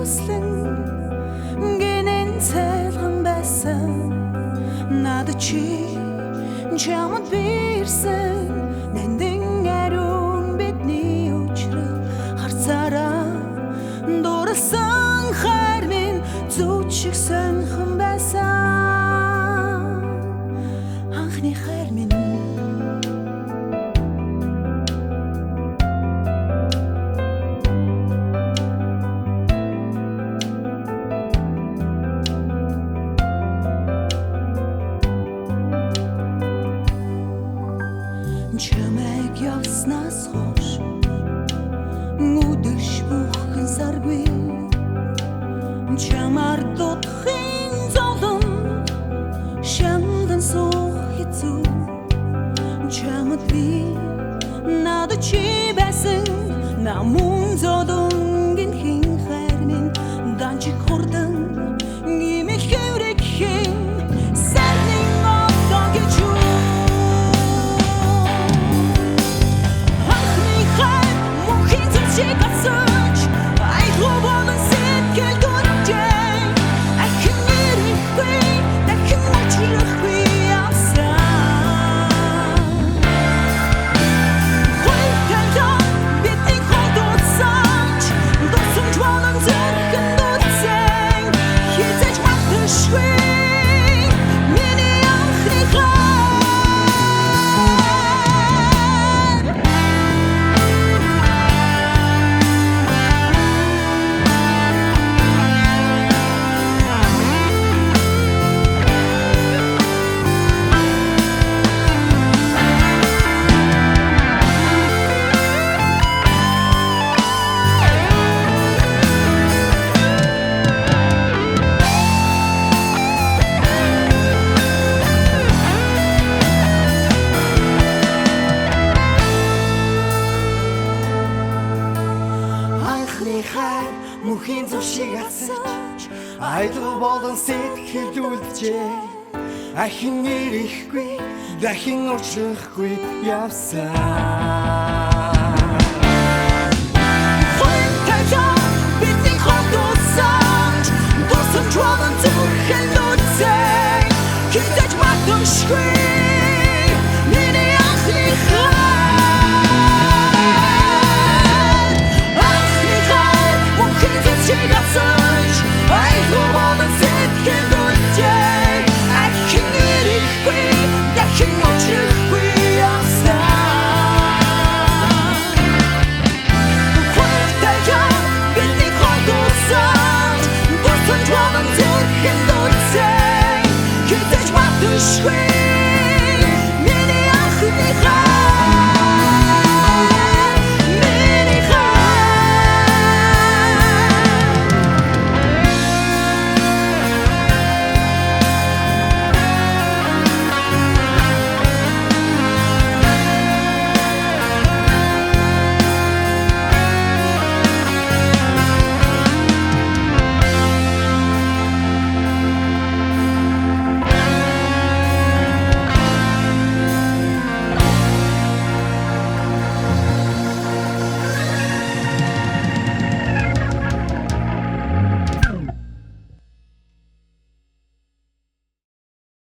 хүслэн гинэн цайлган байсан надад чи чамд бирсэн нэндэн ариун бидний учрал харцаараа дурласан хайр минь зүуд шиг сонирхон байсан анхны хайр минь чамайг явснаас хойш нүдэрш бүхэн саргүй чамаар дутахын зовлон шамдан суух хэцүү чамд би надад чи байсан намун зодонгин хин хайр минь данчиг хурдан гимих хэврэг хин сарнин отдог гэж Мөхийн зүв шиг асарч айдуу болон сэтгэл үлджээ ахин нэрэхгүй дахин уучрахгүй явсан